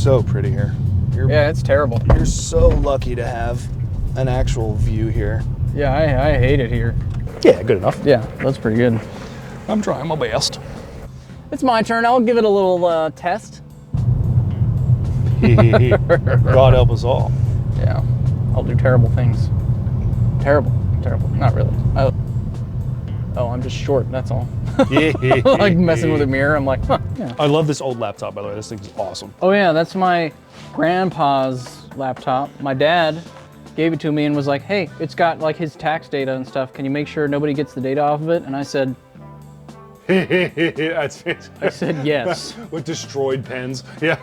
so pretty here. Yeah, it's terrible. You're so lucky to have an actual view here. Yeah, I hate it here. Yeah, good enough. Yeah, that's pretty good. I'm trying my best. It's my turn. I'll give it a little test. God help us all. Yeah, I'll do terrible things. Terrible. Not really. Oh, I'm just short, that's all. Like messing with a mirror, I'm like, huh, yeah. I love this old laptop, by the way. This thing's awesome. Oh yeah, that's my grandpa's laptop. My dad gave it to me and was like, hey, it's got like his tax data and stuff. Can you make sure nobody gets the data off of it? And I said, I said yes. With destroyed pens. Yeah.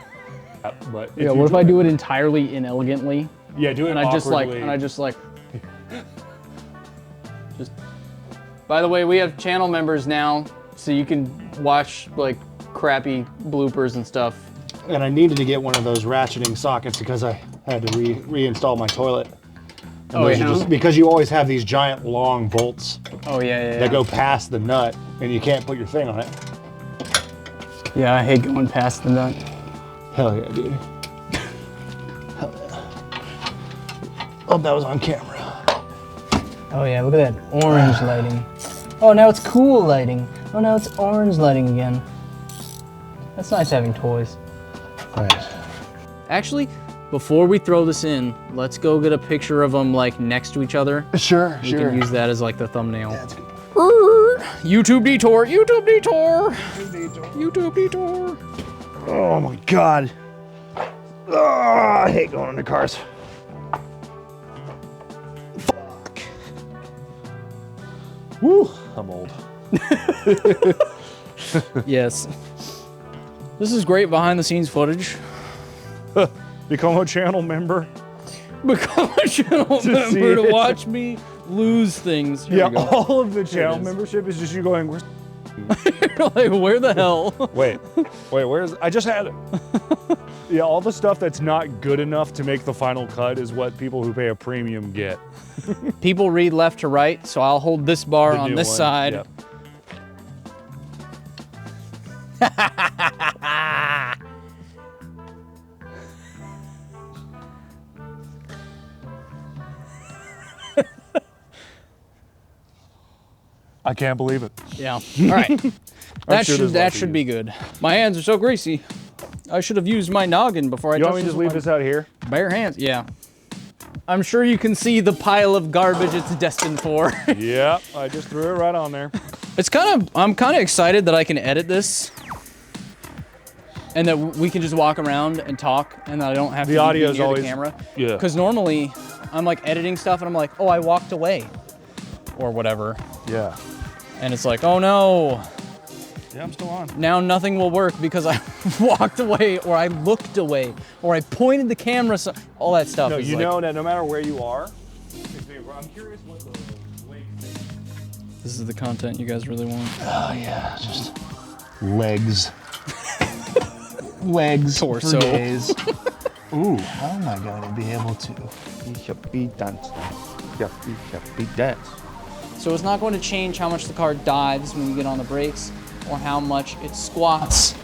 But yeah, what if I do it entirely inelegantly? Yeah, do it and I just like, just. By the way, we have channel members now, so you can watch like crappy bloopers and stuff. And I needed to get one of those ratcheting sockets because I had to reinstall my toilet. And oh, yeah. Just, because you always have these giant long bolts. Oh yeah. That go past the nut, and you can't put your thing on it. Yeah, I hate going past the nut. Hell yeah, dude. Hell yeah. Oh, that was on camera. Oh yeah, look at that orange lighting. Oh, now it's cool lighting. Oh, now it's orange lighting again. That's nice having toys. Nice. Actually, before we throw this in, let's go get a picture of them like next to each other. Sure. We can use that as like the thumbnail. Yeah, that's good. YouTube detour. Oh my God. Oh, I hate going into cars. Fuck. Woo, I'm old. Yes. This is great behind the scenes footage. Become a channel member. Become a channel member to watch me lose things. Here we go. All of the channel membership is just you going, where's like, where the hell? Wait, where's, I just had it. Yeah, all the stuff that's not good enough to make the final cut is what people who pay a premium get. People read left to right, so I'll hold this bar on this side. Yep. I can't believe it. Yeah. All right. That should be good. My hands are so greasy. I should have used my noggin before I touched this. You want me to just leave this out here? Bare hands. Yeah. I'm sure you can see the pile of garbage it's destined for. Yeah, I just threw it right on there. I'm kind of excited that I can edit this. And that we can just walk around and talk, and that I don't have to be near the camera. Yeah. Because normally, I'm like editing stuff, and I'm like, oh, I walked away, or whatever. Yeah. And it's like, oh no. Yeah, I'm still on. Now nothing will work because I walked away, or I looked away, or I pointed the camera. All that stuff. No, is you like, know that no matter where you are, I'm curious what the lake is. This is the content you guys really want. Oh yeah, just legs. Legs torso. For days. Ooh, how am I going to be able to? Dance. So it's not going to change how much the car dives when you get on the brakes, or how much it squats